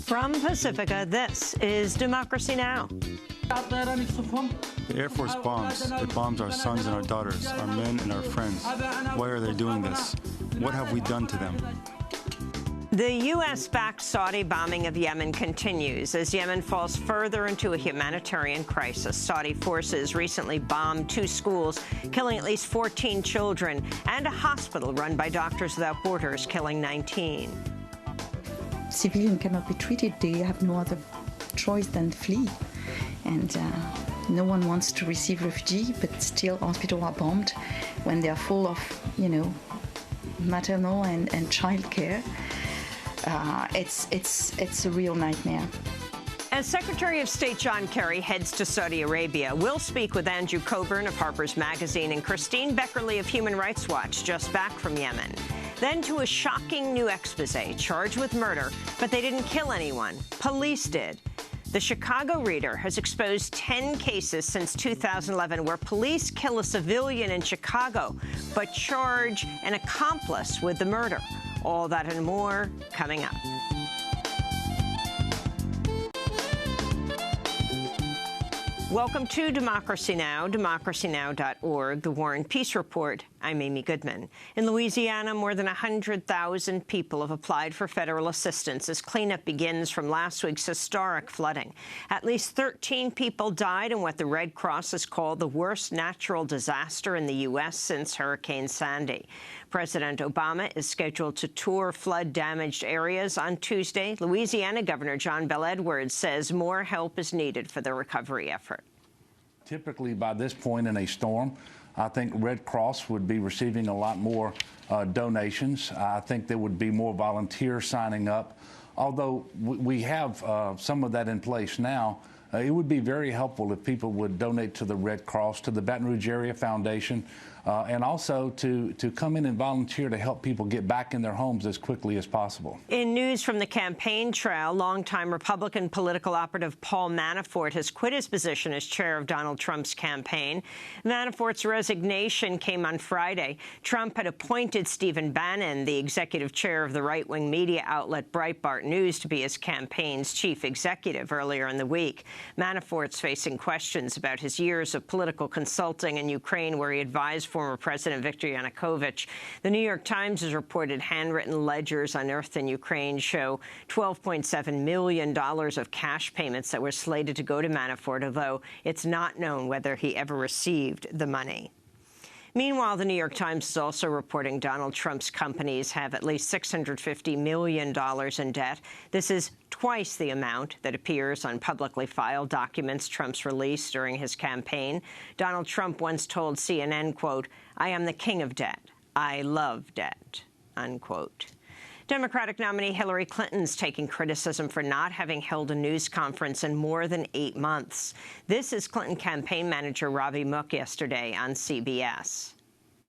From Pacifica, this is Democracy Now! The Air Force bombs. It bombs our sons and our daughters, our men and our friends. Why are they doing this? What have we done to them? The U.S.-backed Saudi bombing of Yemen continues as Yemen falls further into a humanitarian crisis. Saudi forces recently bombed 2 schools, killing at least 14 children, and a hospital run by Doctors Without Borders, killing 19. Civilians cannot be treated. They have no other choice than flee. And no one wants to receive refugees, but still hospitals are bombed when they are full of, maternal and child care. It's a real nightmare. As Secretary of State John Kerry heads to Saudi Arabia, we'll speak with Andrew Coburn of Harper's Magazine and Christine Beckerle of Human Rights Watch, just back from Yemen. Then to a shocking new expose charged with murder, but they didn't kill anyone. Police did. The Chicago Reader has exposed 10 cases since 2011 where police kill a civilian in Chicago, but charge an accomplice with the murder. All that and more coming up. Welcome to Democracy Now!, democracynow.org, The War and Peace Report. I'm Amy Goodman. In Louisiana, more than 100,000 people have applied for federal assistance as cleanup begins from last week's historic flooding. At least 13 people died in what the Red Cross has called the worst natural disaster in the U.S. since Hurricane Sandy. President Obama is scheduled to tour flood-damaged areas on Tuesday. Louisiana Governor John Bel Edwards says more help is needed for the recovery effort. Typically, by this point in a storm, I think Red Cross would be receiving a lot more donations. I think there would be more volunteers signing up. Although we have some of that in place now, it would be very helpful if people would donate to the Red Cross, to the Baton Rouge Area Foundation, and also to come in and volunteer to help people get back in their homes as quickly as possible. In news from the campaign trail, longtime Republican political operative Paul Manafort has quit his position as chair of Donald Trump's campaign. Manafort's resignation came on Friday. Trump had appointed Stephen Bannon, the executive chair of the right-wing media outlet Breitbart News, to be his campaign's chief executive earlier in the week. Manafort's facing questions about his years of political consulting in Ukraine, where he advised former President Viktor Yanukovych. The New York Times has reported handwritten ledgers unearthed in Ukraine show $12.7 million of cash payments that were slated to go to Manafort, although it's not known whether he ever received the money. Meanwhile, the New York Times is also reporting Donald Trump's companies have at least $650 million in debt. This is twice the amount that appears on publicly filed documents Trump's released during his campaign. Donald Trump once told CNN, quote, "I am the king of debt. I love debt," unquote. Democratic nominee Hillary Clinton's taking criticism for not having held a news conference in more than 8 months. This is Clinton campaign manager Ravi Mook yesterday on CBS.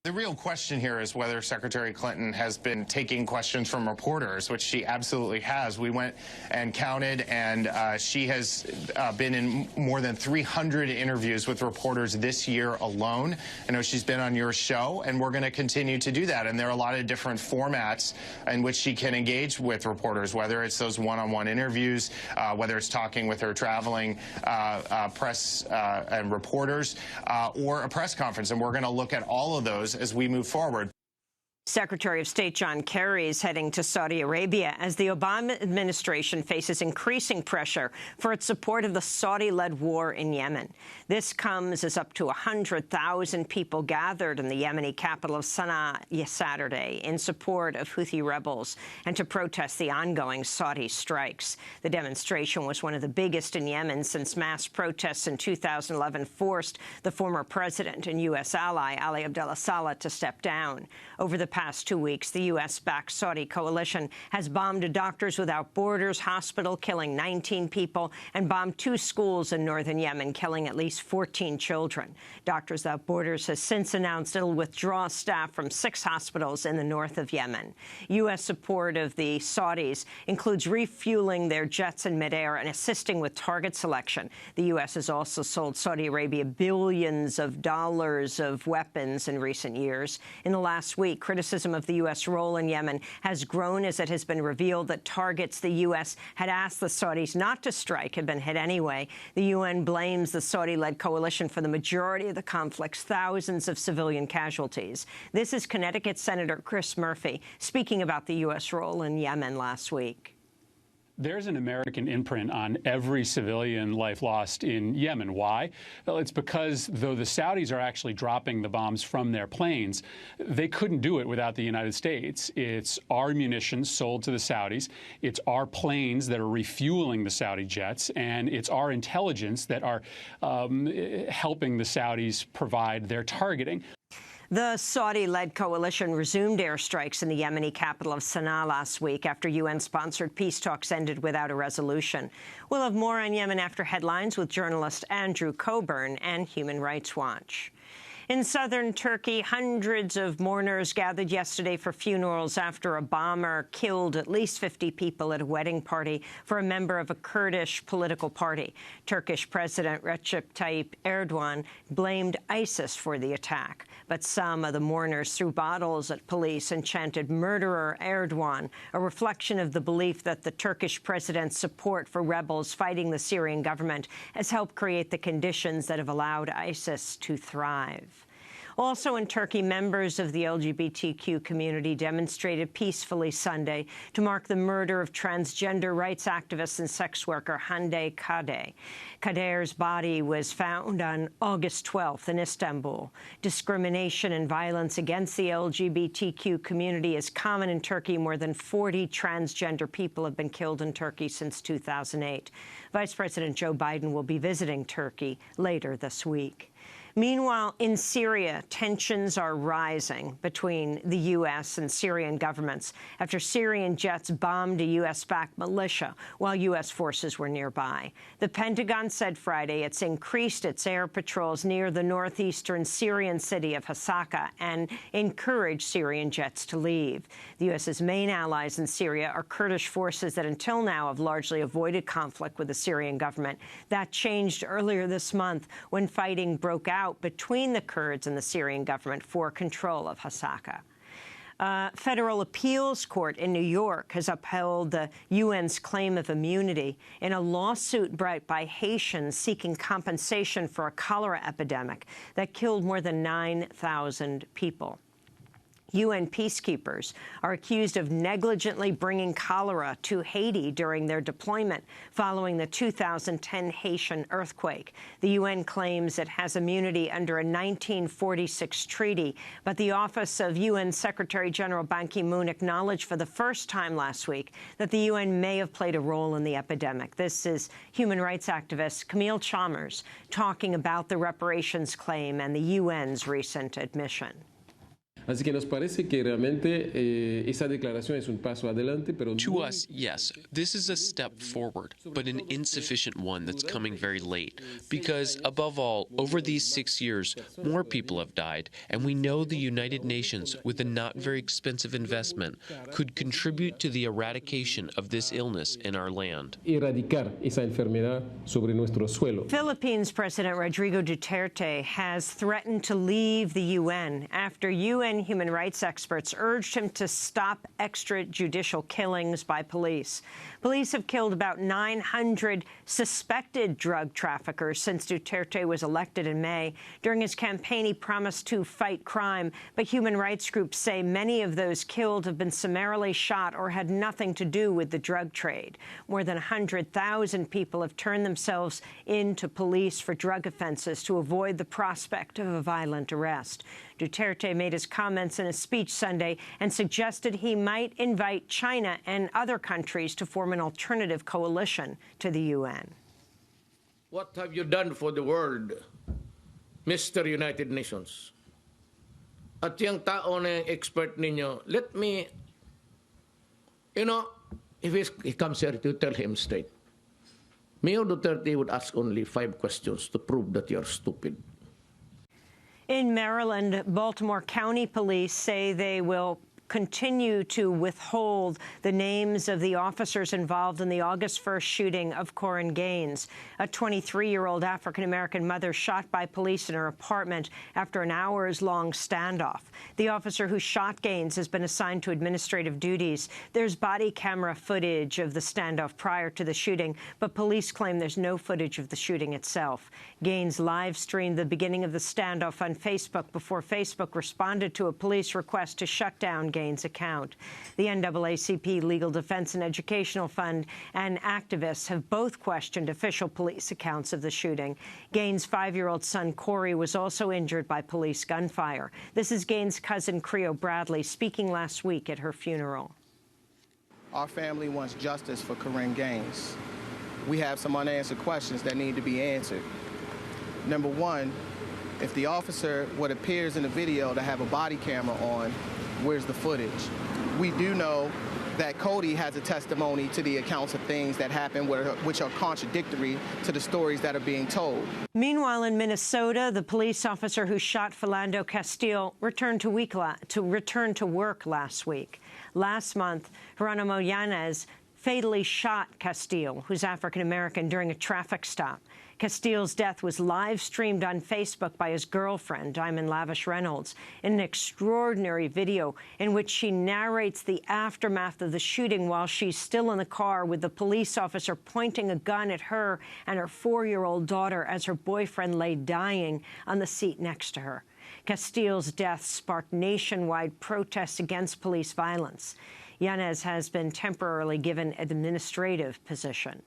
The real question here is whether Secretary Clinton has been taking questions from reporters, which she absolutely has. We went and counted, and she has been in more than 300 interviews with reporters this year alone. I know she's been on your show, and we're going to continue to do that. And there are a lot of different formats in which she can engage with reporters, whether it's those one-on-one interviews, whether it's talking with her traveling press and reporters, or a press conference. And we're going to look at all of those as we move forward. Secretary of State John Kerry is heading to Saudi Arabia as the Obama administration faces increasing pressure for its support of the Saudi-led war in Yemen. This comes as up to 100,000 people gathered in the Yemeni capital of Sana'a Saturday in support of Houthi rebels and to protest the ongoing Saudi strikes. The demonstration was one of the biggest in Yemen since mass protests in 2011 forced the former president and U.S. ally Ali Abdullah Saleh to step down. Over the past 2 weeks, the U.S.-backed Saudi coalition has bombed a Doctors Without Borders hospital, killing 19 people, and bombed 2 schools in northern Yemen, killing at least 14 children. Doctors Without Borders has since announced it will withdraw staff from 6 hospitals in the north of Yemen. U.S. support of the Saudis includes refueling their jets in midair and assisting with target selection. The U.S. has also sold Saudi Arabia billions of dollars of weapons in recent years. In the last week, criticism criticism of the U.S. role in Yemen has grown as it has been revealed that targets the U.S. had asked the Saudis not to strike had been hit anyway. The UN blames the Saudi-led coalition for the majority of the conflict's thousands of civilian casualties. This is Connecticut Senator Chris Murphy speaking about the U.S. role in Yemen last week. There's an American imprint on every civilian life lost in Yemen. Why? Well, it's because though the Saudis are actually dropping the bombs from their planes, they couldn't do it without the United States. It's our munitions sold to the Saudis. It's our planes that are refueling the Saudi jets. And it's our intelligence that are helping the Saudis provide their targeting. The Saudi-led coalition resumed airstrikes in the Yemeni capital of Sana'a last week after UN-sponsored peace talks ended without a resolution. We'll have more on Yemen after headlines with journalist Andrew Coburn and Human Rights Watch. In southern Turkey, hundreds of mourners gathered yesterday for funerals after a bomber killed at least 50 people at a wedding party for a member of a Kurdish political party. Turkish President Recep Tayyip Erdogan blamed ISIS for the attack. But some of the mourners threw bottles at police and chanted "Murderer Erdogan," a reflection of the belief that the Turkish president's support for rebels fighting the Syrian government has helped create the conditions that have allowed ISIS to thrive. Also in Turkey, members of the LGBTQ community demonstrated peacefully Sunday to mark the murder of transgender rights activist and sex worker Hande Kader. Kader's body was found on August 12th in Istanbul. Discrimination and violence against the LGBTQ community is common in Turkey. More than 40 transgender people have been killed in Turkey since 2008. Vice President Joe Biden will be visiting Turkey later this week. Meanwhile, in Syria, tensions are rising between the U.S. and Syrian governments after Syrian jets bombed a U.S.-backed militia while U.S. forces were nearby. The Pentagon said Friday it's increased its air patrols near the northeastern Syrian city of Hasaka and encouraged Syrian jets to leave. The U.S.'s main allies in Syria are Kurdish forces that until now have largely avoided conflict with the Syrian government. That changed earlier this month when fighting broke out between the Kurds and the Syrian government for control of Hasaka. Federal appeals court in New York has upheld the UN's claim of immunity in a lawsuit brought by Haitians seeking compensation for a cholera epidemic that killed more than 9,000 people. UN peacekeepers are accused of negligently bringing cholera to Haiti during their deployment following the 2010 Haitian earthquake. The UN claims it has immunity under a 1946 treaty, but the Office of UN Secretary-General Ban Ki-moon acknowledged for the first time last week that the UN may have played a role in the epidemic. This is human rights activist Camille Chalmers talking about the reparations claim and the UN's recent admission. Así que nos parece que realmente esa declaración es un paso adelante, pero to us, yes, this is a step forward, but an insufficient one that's coming very late. Because, above all, over these 6 years, more people have died, and we know the United Nations, with a not very expensive investment, could contribute to the eradication of this illness in our land. Erradicar esa enfermedad sobre nuestro suelo. Philippines President Rodrigo Duterte has threatened to leave the UN after UN human rights experts urged him to stop extrajudicial killings by police. Police have killed about 900 suspected drug traffickers since Duterte was elected in May. During his campaign, he promised to fight crime, but human rights groups say many of those killed have been summarily shot or had nothing to do with the drug trade. More than 100,000 people have turned themselves into police for drug offenses to avoid the prospect of a violent arrest. Duterte made his comments in a speech Sunday and suggested he might invite China and other countries to form an alternative coalition to the UN. What have you done for the world, Mr. United Nations? At yung tao na expert ninyo, let me, if he comes here to tell him straight, Mayor Duterte would ask only 5 questions to prove that you're stupid. In Maryland, Baltimore County police say they will continue to withhold the names of the officers involved in the August 1st shooting of Korryn Gaines, a 23-year-old African-American mother shot by police in her apartment after an hours-long standoff. The officer who shot Gaines has been assigned to administrative duties. There's body camera footage of the standoff prior to the shooting, but police claim there's no footage of the shooting itself. Gaines live-streamed the beginning of the standoff on Facebook before Facebook responded to a police request to shut down Gaines' account. The NAACP Legal Defense and Educational Fund and activists have both questioned official police accounts of the shooting. Gaines' 5-year-old son, Corey, was also injured by police gunfire. This is Gaines' cousin, Creo Bradley, speaking last week at her funeral. Our family wants justice for Korryn Gaines. We have some unanswered questions that need to be answered. Number one, if the officer, what appears in the video, to have a body camera on, where's the footage? We do know that Cody has a testimony to the accounts of things that happened which are contradictory to the stories that are being told. Meanwhile, in Minnesota, the police officer who shot Philando Castile returned to work last week. Last month, Geronimo Yanez fatally shot Castile, who's African-American, during a traffic stop. Castile's death was live-streamed on Facebook by his girlfriend, Diamond Lavish Reynolds, in an extraordinary video in which she narrates the aftermath of the shooting while she's still in the car with the police officer pointing a gun at her and her 4-year-old daughter as her boyfriend lay dying on the seat next to her. Castile's death sparked nationwide protests against police violence. Yanez has been temporarily given an administrative position.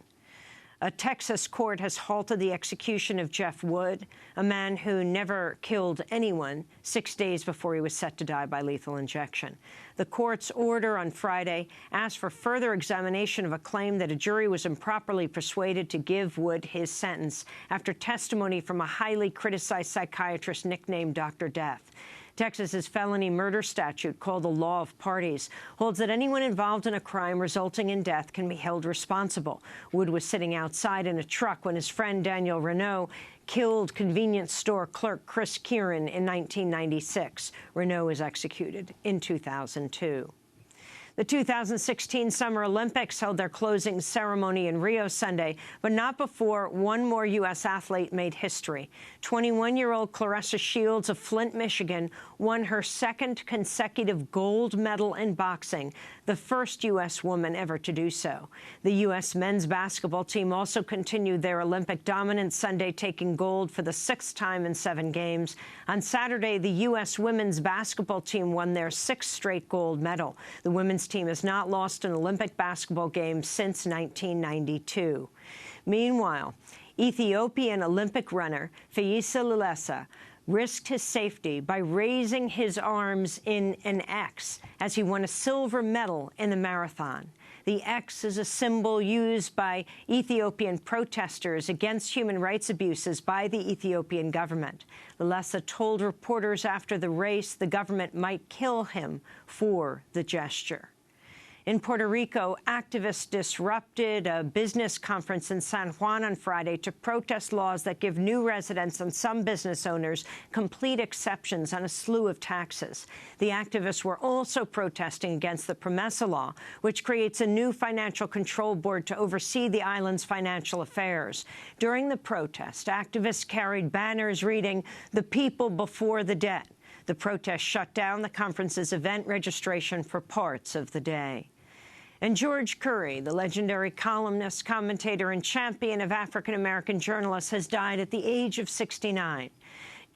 A Texas court has halted the execution of Jeff Wood, a man who never killed anyone, 6 days before he was set to die by lethal injection. The court's order on Friday asked for further examination of a claim that a jury was improperly persuaded to give Wood his sentence after testimony from a highly criticized psychiatrist nicknamed Dr. Death. Texas's felony murder statute, called the Law of Parties, holds that anyone involved in a crime resulting in death can be held responsible. Wood was sitting outside in a truck when his friend Daniel Renault killed convenience store clerk Chris Kieran in 1996. Renault was executed in 2002. The 2016 Summer Olympics held their closing ceremony in Rio Sunday, but not before one more U.S. athlete made history. 21-year-old Claressa Shields of Flint, Michigan, won her second consecutive gold medal in boxing, the first U.S. woman ever to do so. The U.S. men's basketball team also continued their Olympic dominance Sunday, taking gold for the 6th time in 7 games. On Saturday, the U.S. women's basketball team won their 6th straight gold medal. The women's team has not lost an Olympic basketball game since 1992. Meanwhile, Ethiopian Olympic runner Feyisa Lilesa risked his safety by raising his arms in an X as he won a silver medal in the marathon. The X is a symbol used by Ethiopian protesters against human rights abuses by the Ethiopian government. Lilesa told reporters after the race the government might kill him for the gesture. In Puerto Rico, activists disrupted a business conference in San Juan on Friday to protest laws that give new residents and some business owners complete exceptions on a slew of taxes. The activists were also protesting against the PROMESA law, which creates a new financial control board to oversee the island's financial affairs. During the protest, activists carried banners reading, "The people before the debt." The protest shut down the conference's event registration for parts of the day. And George Curry, the legendary columnist, commentator, and champion of African-American journalists, has died at the age of 69.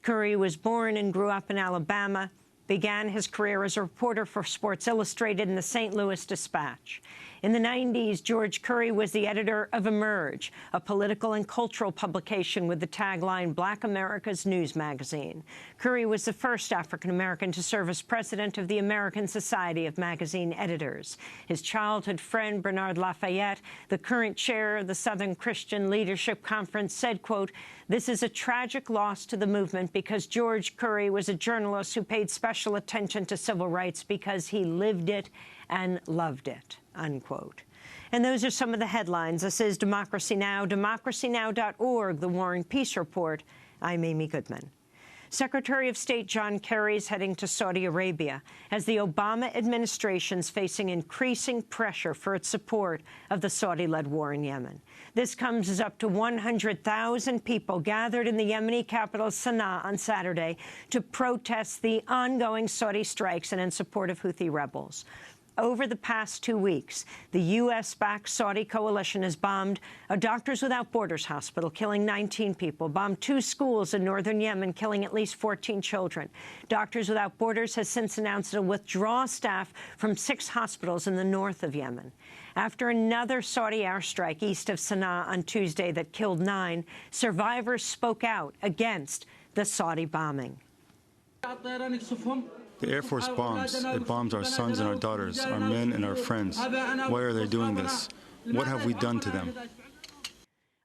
Curry was born and grew up in Alabama, began his career as a reporter for Sports Illustrated and the St. Louis Dispatch. In the 90s, George Curry was the editor of Emerge, a political and cultural publication with the tagline Black America's News Magazine. Curry was the first African-American to serve as president of the American Society of Magazine Editors. His childhood friend, Bernard Lafayette, the current chair of the Southern Christian Leadership Conference, said, quote, "This is a tragic loss to the movement because George Curry was a journalist who paid special attention to civil rights because he lived it and loved it," unquote. And those are some of the headlines. This is Democracy Now!, democracynow.org, The War and Peace Report. I'm Amy Goodman. Secretary of State John Kerry is heading to Saudi Arabia as the Obama administration is facing increasing pressure for its support of the Saudi-led war in Yemen. This comes as up to 100,000 people gathered in the Yemeni capital Sana'a on Saturday to protest the ongoing Saudi strikes and in support of Houthi rebels. Over the past 2 weeks, the U.S.-backed Saudi coalition has bombed a Doctors Without Borders hospital, killing 19 people, bombed 2 schools in northern Yemen, killing at least 14 children. Doctors Without Borders has since announced it'll withdraw staff from 6 hospitals in the north of Yemen. After another Saudi airstrike east of Sana'a on Tuesday that killed 9, survivors spoke out against the Saudi bombing. The Air Force bombs. It bombs our sons and our daughters, our men and our friends. Why are they doing this? What have we done to them?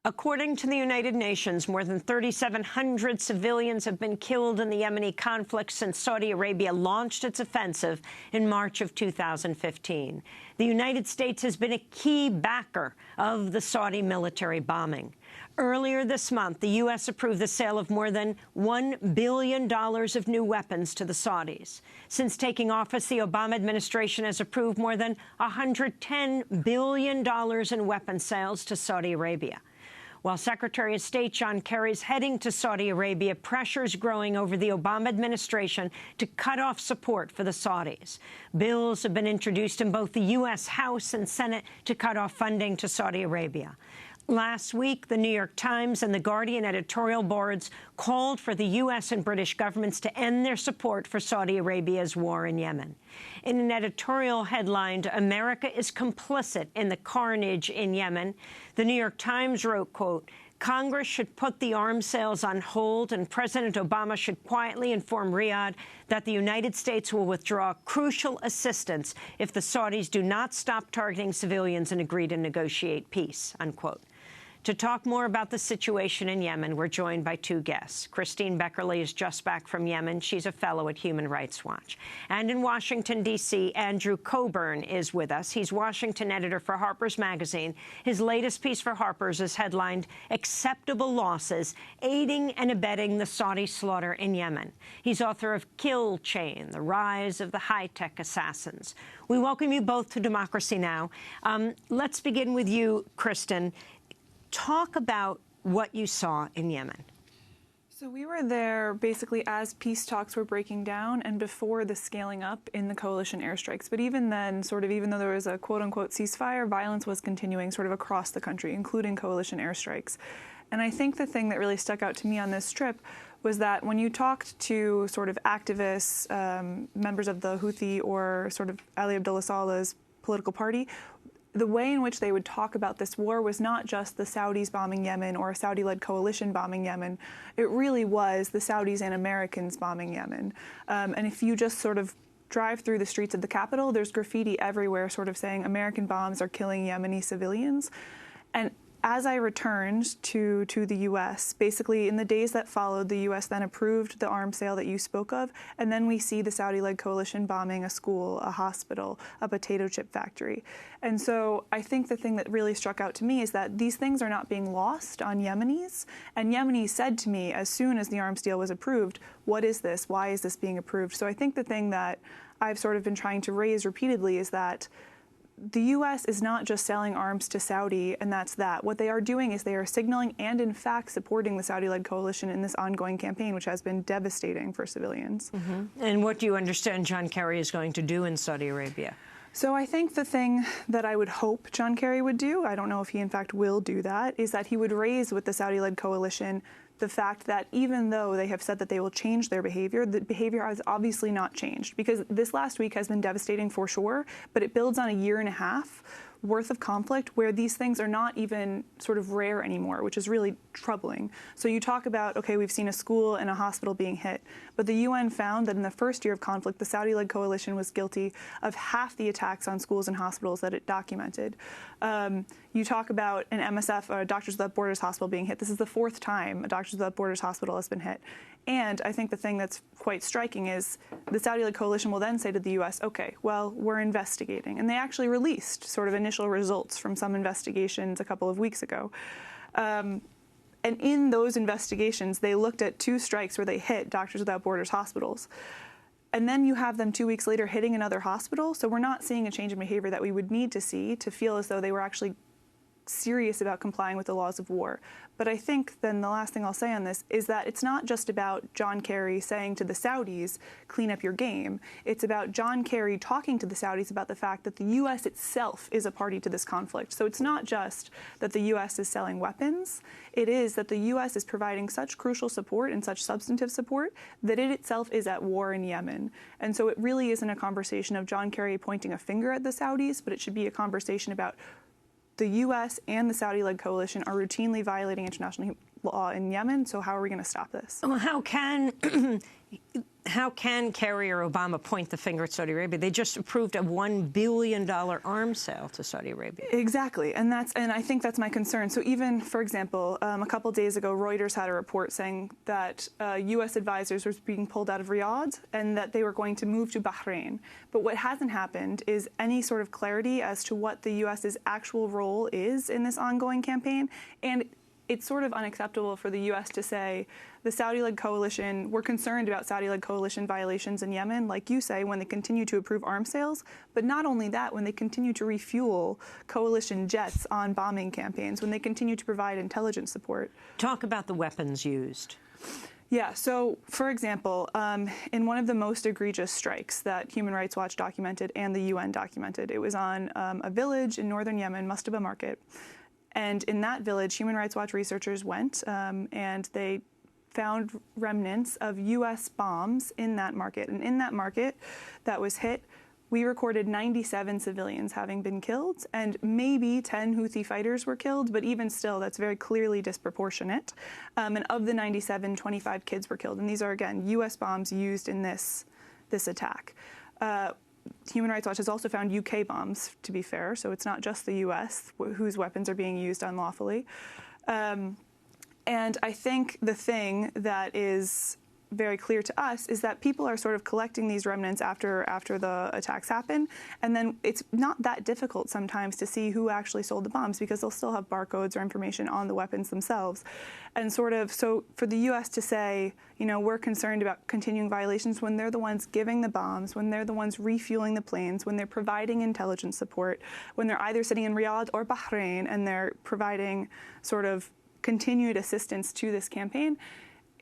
According to the United Nations, more than 3,700 civilians have been killed in the Yemeni conflict since Saudi Arabia launched its offensive in March of 2015. The United States has been a key backer of the Saudi military bombing. Earlier this month, the U.S. approved the sale of more than $1 billion of new weapons to the Saudis. Since taking office, the Obama administration has approved more than $110 billion in weapon sales to Saudi Arabia. While Secretary of State John Kerry is heading to Saudi Arabia, pressure is growing over the Obama administration to cut off support for the Saudis. Bills have been introduced in both the U.S. House and Senate to cut off funding to Saudi Arabia. Last week, the New York Times and The Guardian editorial boards called for the U.S. and British governments to end their support for Saudi Arabia's war in Yemen. In an editorial headlined, "America is complicit in the carnage in Yemen," the New York Times wrote, quote, "Congress should put the arms sales on hold, and President Obama should quietly inform Riyadh that the United States will withdraw crucial assistance if the Saudis do not stop targeting civilians and agree to negotiate peace," unquote. To talk more about the situation in Yemen, we're joined by 2 guests. Christine Beckerle is just back from Yemen. She's a fellow at Human Rights Watch. And in Washington, D.C., Andrew Coburn is with us. He's Washington editor for Harper's Magazine. His latest piece for Harper's is headlined, "Acceptable Losses, Aiding and Abetting the Saudi Slaughter in Yemen." He's author of Kill Chain, The Rise of the High-Tech Assassins. We welcome you both to Democracy Now! Let's begin with you, Kristen. Talk about what you saw in Yemen. So we were there basically as peace talks were breaking down and before the scaling up in the coalition airstrikes. But even then, sort of even though there was a quote-unquote ceasefire, violence was continuing sort of across the country, including coalition airstrikes. And I think the thing that really stuck out to me on this trip was that when you talked to sort of activists, members of the Houthi or sort of Ali Abdullah Saleh's political party, the way in which they would talk about this war was not just the Saudis bombing Yemen or a Saudi-led coalition bombing Yemen. It really was the Saudis and Americans bombing Yemen. And if you just sort of drive through the streets of the capital, there's graffiti everywhere sort of saying American bombs are killing Yemeni civilians. And as I returned to the U.S., basically in the days that followed, the U.S. then approved the arms sale that you spoke of, and then we see the Saudi-led coalition bombing a school, a hospital, a potato chip factory. And so I think the thing that really struck out to me is that these things are not being lost on Yemenis, and Yemenis said to me as soon as the arms deal was approved, what is this? Why is this being approved? So I think the thing that I've sort of been trying to raise repeatedly is that the U.S. is not just selling arms to Saudi, and that's that. What they are doing is they are signaling and, in fact, supporting the Saudi-led coalition in this ongoing campaign, which has been devastating for civilians. Mm-hmm. And what do you understand John Kerry is going to do in Saudi Arabia? So I think the thing that I would hope John Kerry would do, I don't know if he, in fact, will do that, is that he would raise with the Saudi-led coalition the fact that even though they have said that they will change their behavior, the behavior has obviously not changed, because this last week has been devastating for sure, but it builds on a year and a half worth of conflict where these things are not even sort of rare anymore, which is really troubling. So you talk about, okay, we've seen a school and a hospital being hit, but the UN found that in the first year of conflict, the Saudi-led coalition was guilty of half the attacks on schools and hospitals that it documented. You talk about an MSF, or a Doctors Without Borders hospital being hit. This is the 4th time a Doctors Without Borders hospital has been hit. And I think the thing that's quite striking is the Saudi-led coalition will then say to the U.S., okay, well, we're investigating. And they actually released sort of initial results from some investigations a couple of weeks ago. And in those investigations, they looked at 2 strikes where they hit Doctors Without Borders hospitals. And then you have them 2 weeks later hitting another hospital. So we're not seeing a change in behavior that we would need to see to feel as though they were actually serious about complying with the laws of war. But I think then the last thing I'll say on this is that it's not just about John Kerry saying to the Saudis, clean up your game. It's about John Kerry talking to the Saudis about the fact that the U.S. itself is a party to this conflict. So it's not just that the U.S. is selling weapons. It is that the U.S. is providing such crucial support and such substantive support that it itself is at war in Yemen. And so it really isn't a conversation of John Kerry pointing a finger at the Saudis, but it should be a conversation about the U.S. and the Saudi-led coalition are routinely violating international law in Yemen, so how are we going to stop this? Well, how can Kerry or Obama point the finger at Saudi Arabia? They just approved a $1 billion arms sale to Saudi Arabia. Exactly, and I think that's my concern. So even, for example, a couple days ago, Reuters had a report saying that U.S. advisors were being pulled out of Riyadh and that they were going to move to Bahrain. But what hasn't happened is any sort of clarity as to what the U.S.'s actual role is in this ongoing campaign. And it's sort of unacceptable for the U.S. to say the Saudi-led coalition, we're concerned about Saudi-led coalition violations in Yemen, like you say, when they continue to approve arms sales. But not only that, when they continue to refuel coalition jets on bombing campaigns, when they continue to provide intelligence support. Talk about the weapons used. Yeah, so for example, in one of the most egregious strikes that Human Rights Watch documented and the UN documented, it was on a village in northern Yemen, Mustaba Market. And in that village, Human Rights Watch researchers went and they found remnants of U.S. bombs in that market. And in that market that was hit, we recorded 97 civilians having been killed, and maybe 10 Houthi fighters were killed, but even still, that's very clearly disproportionate. And of the 97, 25 kids were killed. And these are, again, U.S. bombs used in this attack. Human Rights Watch has also found UK bombs, to be fair, so it's not just the US whose weapons are being used unlawfully. And I think the thing that is very clear to us is that people are sort of collecting these remnants after the attacks happen, and then it's not that difficult sometimes to see who actually sold the bombs because they'll still have barcodes or information on the weapons themselves. And sort of, so for the U.S. to say, you know, we're concerned about continuing violations when they're the ones giving the bombs, when they're the ones refueling the planes, when they're providing intelligence support, when they're either sitting in Riyadh or Bahrain and they're providing sort of continued assistance to this campaign,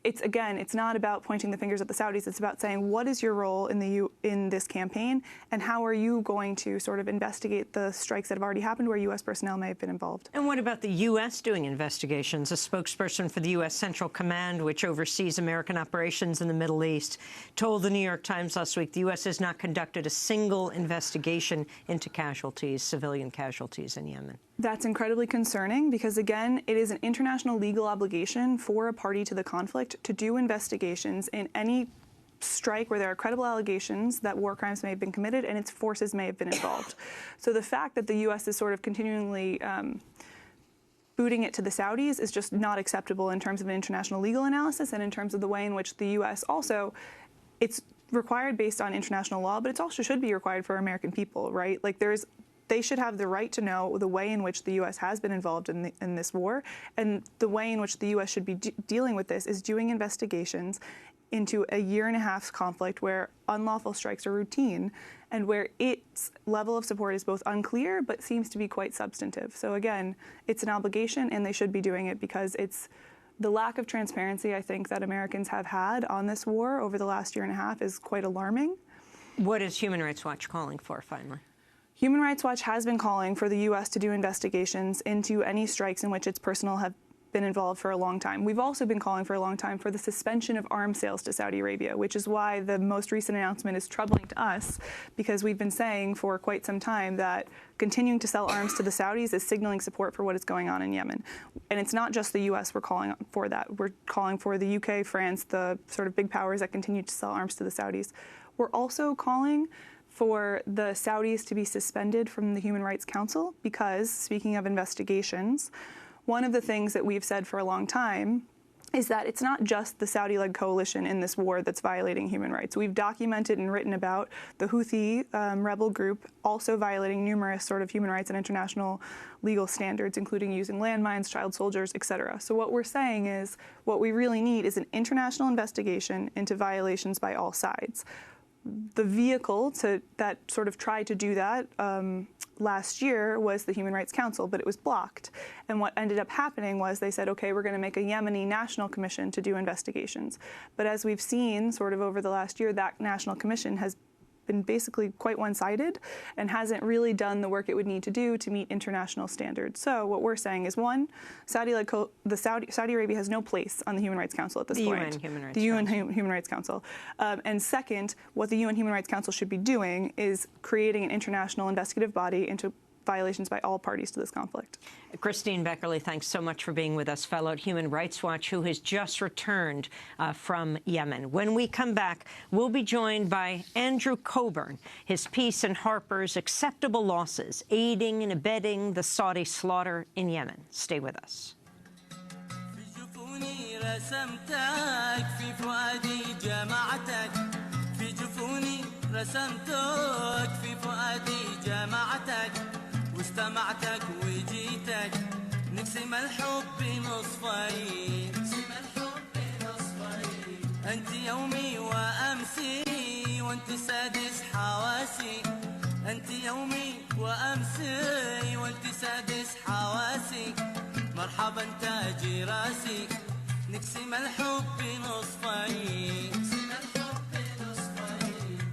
it's not about pointing the fingers at the Saudis. It's about saying, what is your role in this campaign, and how are you going to sort of investigate the strikes that have already happened where U.S. personnel may have been involved? And what about the U.S. doing investigations? A spokesperson for the U.S. Central Command, which oversees American operations in the Middle East, told the New York Times last week the U.S. has not conducted a single investigation into civilian casualties in Yemen. That's incredibly concerning because, again, it is an international legal obligation for a party to the conflict to do investigations in any strike where there are credible allegations that war crimes may have been committed and its forces may have been involved. So the fact that the U.S. is sort of continually booting it to the Saudis is just not acceptable in terms of an international legal analysis and in terms of the way in which the U.S. also, it's required based on international law, but it also should be required for American people, right? Like they should have the right to know the way in which the U.S. has been involved in this war, and the way in which the U.S. should be dealing with this is doing investigations into a year-and-a-half conflict where unlawful strikes are routine and where its level of support is both unclear but seems to be quite substantive. So again, it's an obligation and they should be doing it because it's the lack of transparency, I think, that Americans have had on this war over the last year-and-a-half is quite alarming. What is Human Rights Watch calling for, finally? Human Rights Watch has been calling for the U.S. to do investigations into any strikes in which its personnel have been involved for a long time. We've also been calling for a long time for the suspension of arms sales to Saudi Arabia, which is why the most recent announcement is troubling to us, because we've been saying for quite some time that continuing to sell arms to the Saudis is signaling support for what is going on in Yemen. And it's not just the U.S. we're calling for that. We're calling for the UK, France, the sort of big powers that continue to sell arms to the Saudis. We're also calling for the Saudis to be suspended from the Human Rights Council because, speaking of investigations, one of the things that we've said for a long time is that it's not just the Saudi-led coalition in this war that's violating human rights. We've documented and written about the Houthi rebel group also violating numerous sort of human rights and international legal standards, including using landmines, child soldiers, etc. So what we're saying is what we really need is an international investigation into violations by all sides. The vehicle that sort of tried to do that last year was the Human Rights Council, but it was blocked. And what ended up happening was they said, okay, we're going to make a Yemeni national commission to do investigations. But as we've seen sort of over the last year, that national commission has been basically quite one-sided and hasn't really done the work it would need to do to meet international standards. So what we're saying is, one, Saudi Arabia has no place on the Human Rights Council at this point. The UN Human Rights Council. And second, what the UN Human Rights Council should be doing is creating an international investigative body into violations by all parties to this conflict. Christine Beckerle, thanks so much for being with us, fellow at Human Rights Watch, who has just returned from Yemen. When we come back, we'll be joined by Andrew Coburn. His piece in Harper's, Acceptable Losses, Aiding and Abetting the Saudi Slaughter in Yemen. Stay with us. واستمعتك وجيتك نقسم الحب نصفين أنت يومي وأمسي وأنت سادس حواسي أنت يومي وأمسي وأنت سادس حواسي مرحبا تاجي راسي نقسم الحب نصفين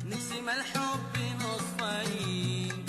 نقسم الحب نصفين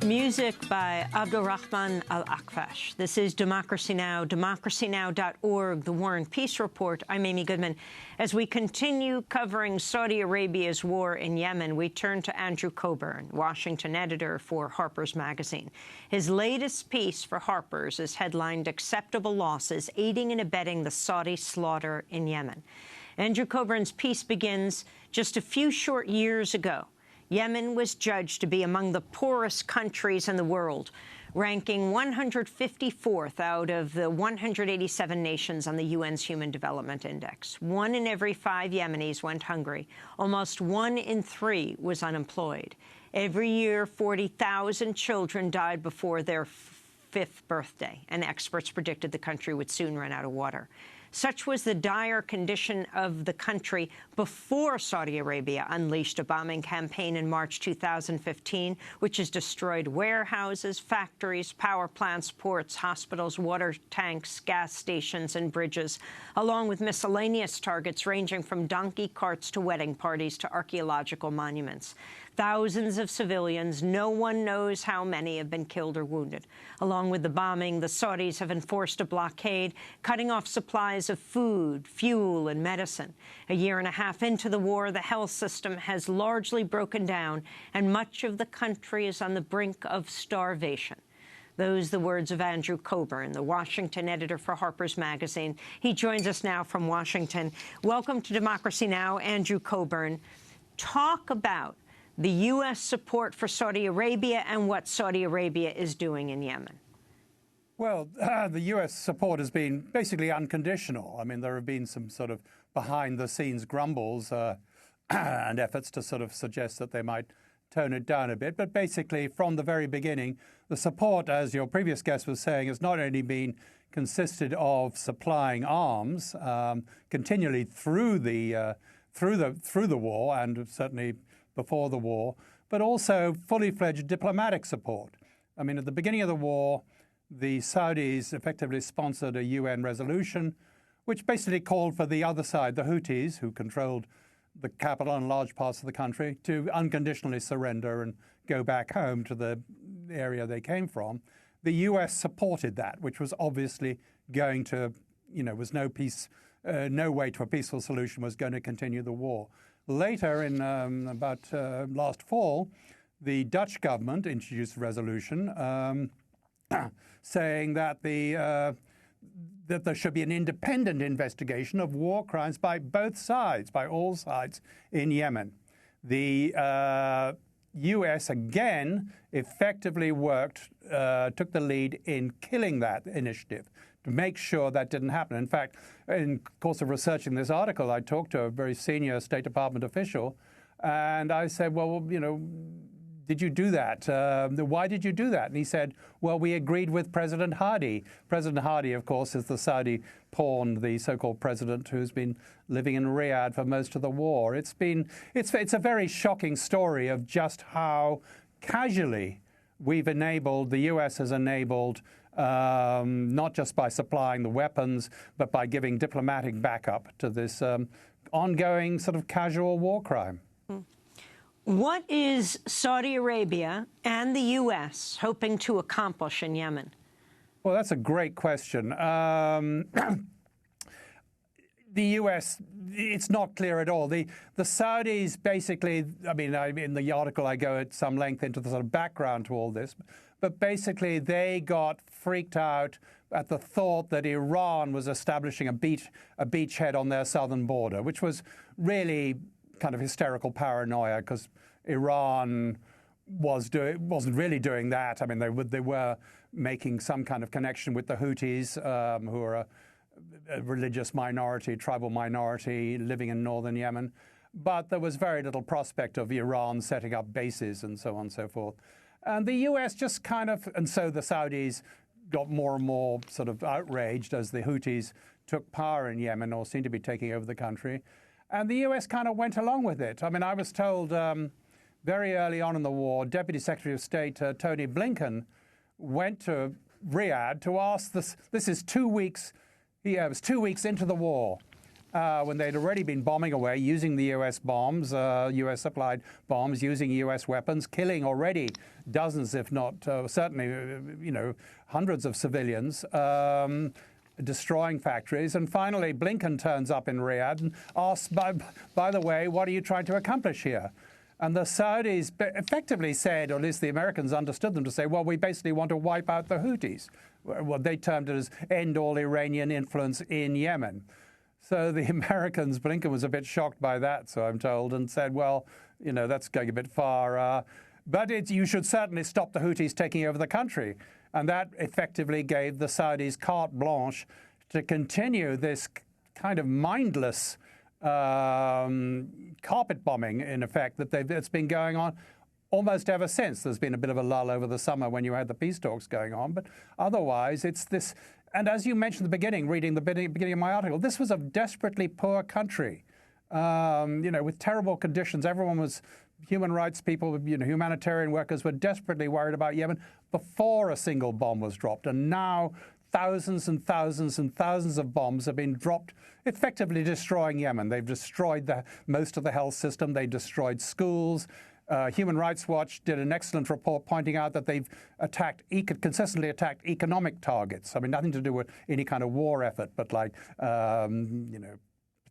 Music by Abdulrahman Al-Akfash. This is Democracy Now!, democracynow.org, The War and Peace Report. I'm Amy Goodman. As we continue covering Saudi Arabia's war in Yemen, we turn to Andrew Coburn, Washington editor for Harper's Magazine. His latest piece for Harper's is headlined Acceptable Losses, Aiding and Abetting the Saudi Slaughter in Yemen. Andrew Coburn's piece begins just a few short years ago. Yemen was judged to be among the poorest countries in the world, ranking 154th out of the 187 nations on the UN's Human Development Index. 1 in every 5 Yemenis went hungry. Almost 1 in 3 was unemployed. Every year, 40,000 children died before their 5th birthday, and experts predicted the country would soon run out of water. Such was the dire condition of the country before Saudi Arabia unleashed a bombing campaign in March 2015, which has destroyed warehouses, factories, power plants, ports, hospitals, water tanks, gas stations, and bridges, along with miscellaneous targets ranging from donkey carts to wedding parties to archaeological monuments. Thousands of civilians, no one knows how many, have been killed or wounded. Along with the bombing, the Saudis have enforced a blockade, cutting off supplies of food, fuel, and medicine. A year and a half into the war, the health system has largely broken down, and much of the country is on the brink of starvation. Those are the words of Andrew Coburn, the Washington editor for Harper's Magazine. He joins us now from Washington. Welcome to Democracy Now!, Andrew Coburn. Talk about the U.S. support for Saudi Arabia and what Saudi Arabia is doing in Yemen. Well, the U.S. support has been basically unconditional. I mean, there have been some sort of behind-the-scenes grumbles and efforts to sort of suggest that they might tone it down a bit. But basically, from the very beginning, the support, as your previous guest was saying, has not only been consisted of supplying arms continually through the war and certainly before the war, but also fully-fledged diplomatic support. I mean, at the beginning of the war, the Saudis effectively sponsored a UN resolution which basically called for the other side, the Houthis, who controlled the capital and large parts of the country, to unconditionally surrender and go back home to the area they came from. The U.S. supported that, which was obviously going to, was no way to a peaceful solution, was going to continue the war. Later, in about last fall, the Dutch government introduced a resolution saying that that there should be an independent investigation of war crimes by both sides, by all sides in Yemen. The U.S. again effectively took the lead in killing that initiative to make sure that didn't happen. In fact, in the course of researching this article, I talked to a very senior State Department official, and I said, well, you know, did you do that? Why did you do that? And he said, well, we agreed with President Hadi. President Hadi, of course, is the Saudi pawn, the so-called president who's been living in Riyadh for most of the war. It's a very shocking story of just how casually the U.S. has enabled, not just by supplying the weapons, but by giving diplomatic backup to this ongoing sort of casual war crime. What is Saudi Arabia and the U.S. hoping to accomplish in Yemen? Well, that's a great question. The U.S., it's not clear at all. The Saudis basically, I mean, in the article I go at some length into the sort of background to all this, but basically they got freaked out at the thought that Iran was establishing a beachhead on their southern border, which was really kind of hysterical paranoia, because Iran wasn't really doing that. I mean, they were making some kind of connection with the Houthis, who are a religious minority, tribal minority living in northern Yemen. But there was very little prospect of Iran setting up bases and so on and so forth. And the U.S. just kind of, and so the Saudis got more and more sort of outraged as the Houthis took power in Yemen, or seemed to be taking over the country. And the U.S. kind of went along with it. I mean, I was told very early on in the war, Deputy Secretary of State Tony Blinken went to Riyadh to ask this. This is 2 weeks. It was 2 weeks into the war, when they'd already been bombing away, using the U.S. bombs, U.S.-supplied bombs, using U.S. weapons, killing already dozens, if not certainly, you know, hundreds of civilians. Destroying factories. And finally, Blinken turns up in Riyadh and asks, by the way, what are you trying to accomplish here? And the Saudis effectively said, or at least the Americans understood them to say, well, we basically want to wipe out the Houthis. What they termed it as end all Iranian influence in Yemen. So the Americans, Blinken was a bit shocked by that, so I'm told, and said, well, you know, that's going a bit far. But you should certainly stop the Houthis taking over the country. And that effectively gave the Saudis carte blanche to continue this kind of mindless carpet bombing, in effect, that's been going on almost ever since. There's been a bit of a lull over the summer when you had the peace talks going on. But otherwise, it's this. And as you mentioned at the beginning, reading the beginning of my article, this was a desperately poor country, you know, with terrible conditions. Everyone was, human rights people, you know, humanitarian workers were desperately worried about Yemen before a single bomb was dropped. And now thousands and thousands and thousands of bombs have been dropped, effectively destroying Yemen. They've destroyed most of the health system. They destroyed schools. Human Rights Watch did an excellent report pointing out that they've consistently attacked economic targets. I mean, nothing to do with any kind of war effort, but like, you know,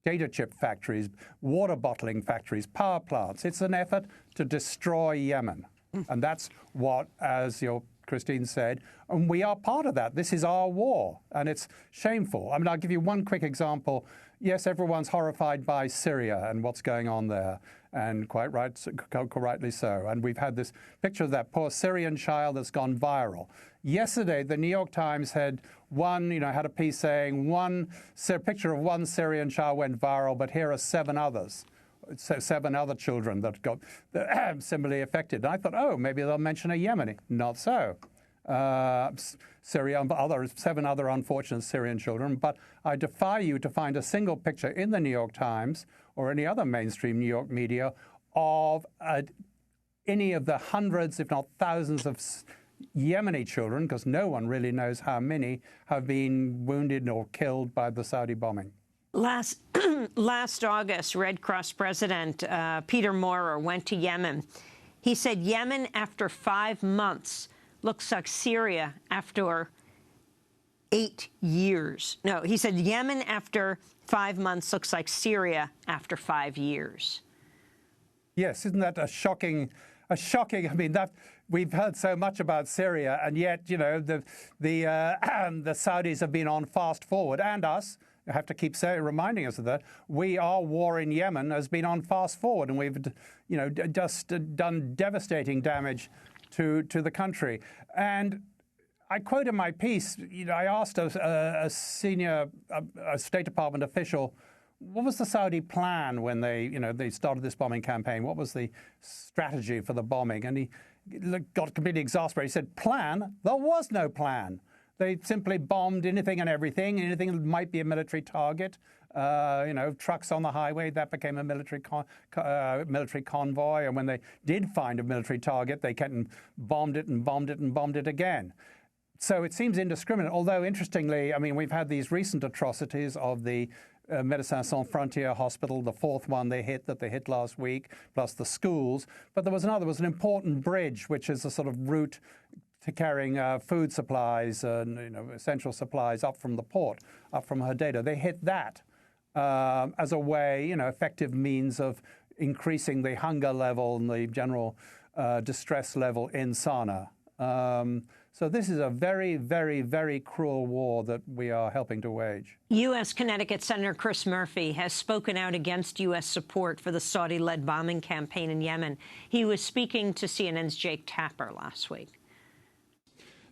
potato chip factories, water bottling factories, power plants. It's an effort to destroy Yemen. And that's what, as Christine said, and we are part of that. This is our war, and it's shameful. I mean, I'll give you one quick example. Yes, everyone's horrified by Syria and what's going on there, and quite rightly so. And we've had this picture of that poor Syrian child that's gone viral. Yesterday, the New York Times had had a piece saying picture of one Syrian child went viral, but here are 7 others. So 7 other children that got similarly affected. And I thought, oh, maybe they'll mention a Yemeni. Not so. Syria, 7 other unfortunate Syrian children. But I defy you to find a single picture in the New York Times or any other mainstream New York media of any of the hundreds, if not thousands, of Yemeni children, because no one really knows how many have been wounded or killed by the Saudi bombing. Last August, Red Cross President Peter Maurer went to Yemen. He said Yemen, after 5 months, looks like Syria after 8 years. No, he said Yemen after 5 months looks like Syria after 5 years. Yes, isn't that a shocking? shocking. I mean, that we've heard so much about Syria, and yet, you know, the Saudis have been on fast forward, and us. I have to keep reminding us of that. Our war in Yemen has been on fast forward, and we've, you know, just done devastating damage to the country. And I quote in my piece, you know, I asked a senior State Department official, what was the Saudi plan when they started this bombing campaign? What was the strategy for the bombing? And he got completely exasperated. He said, plan? There was no plan. They simply bombed anything and everything, anything that might be a military target. You know, trucks on the highway, that became a military convoy. And when they did find a military target, they kept and bombed it and bombed it and bombed it again. So it seems indiscriminate, although interestingly, I mean, we've had these recent atrocities of the Médecins Sans Frontières hospital, the fourth one they hit last week, plus the schools. But there was an important bridge, which is a sort of route to carrying food supplies and, you know, essential supplies up from the port, up from Hodeidah. They hit that as a way, you know, effective means of increasing the hunger level and the general distress level in Sana'a. So this is a very, very, very cruel war that we are helping to wage. U.S. Connecticut Senator Chris Murphy has spoken out against U.S. support for the Saudi-led bombing campaign in Yemen. He was speaking to CNN's Jake Tapper last week.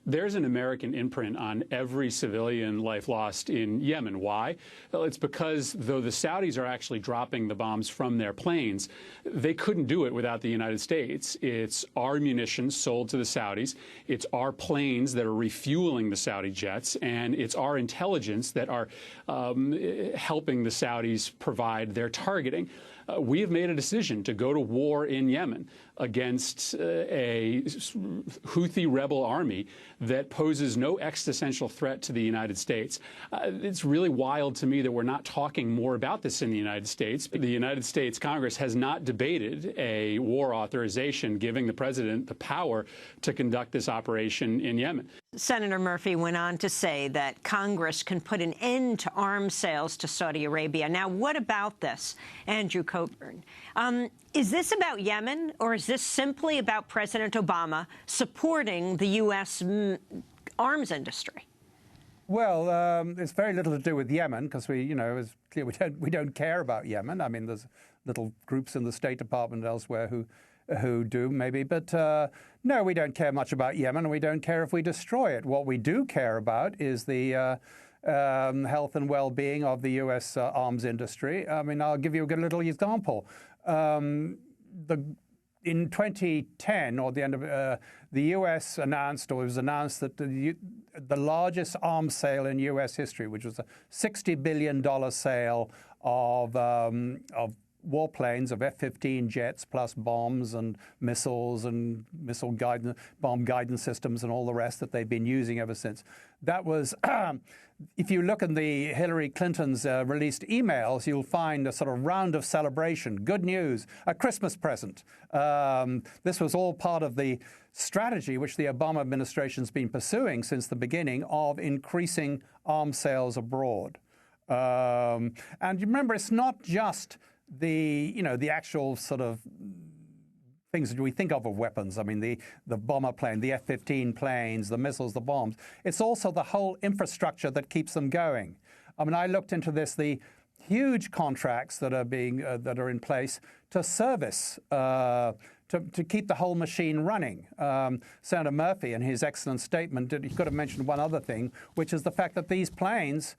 There's an American imprint on every civilian life lost in Yemen. Why? Well, it's because though the Saudis are actually dropping the bombs from their planes, they couldn't do it without the United States. It's our munitions sold to the Saudis. It's our planes that are refueling the Saudi jets. And it's our intelligence that are helping the Saudis provide their targeting. We have made a decision to go to war in Yemen against a Houthi rebel army that poses no existential threat to the United States. It's really wild to me that we're not talking more about this in the United States. The United States Congress has not debated a war authorization giving the president the power to conduct this operation in Yemen. Senator Murphy went on to say that Congress can put an end to arms sales to Saudi Arabia. Now, what about this, Andrew Coburn? Is this about Yemen, or is this simply about President Obama supporting the U.S. arms industry? Well, it's very little to do with Yemen because it's clear we don't care about Yemen. I mean, there's little groups in the State Department and elsewhere who do maybe, but no, we don't care much about Yemen, and we don't care if we destroy it. What we do care about is the health and well-being of the U.S. arms industry. I mean, I'll give you a good little example. In 2010, or the end of the U.S. announced, or it was announced that the largest arms sale in U.S. history, which was a $60 billion sale of warplanes, of F-15 jets, plus bombs and missiles and bomb guidance systems and all the rest that they've been using ever since. That was, if you look in the Hillary Clinton's released emails, you'll find a sort of round of celebration, good news, a Christmas present. This was all part of the strategy which the Obama administration's been pursuing since the beginning of increasing arms sales abroad. And you remember, it's not just the actual sort of things that we think of weapons. I mean, the bomber plane, the F-15 planes, the missiles, the bombs. It's also the whole infrastructure that keeps them going. I mean, I looked into this, the huge contracts that are in place to service, to keep the whole machine running. Senator Murphy, in his excellent statement, he could have mentioned one other thing, which is the fact that these planes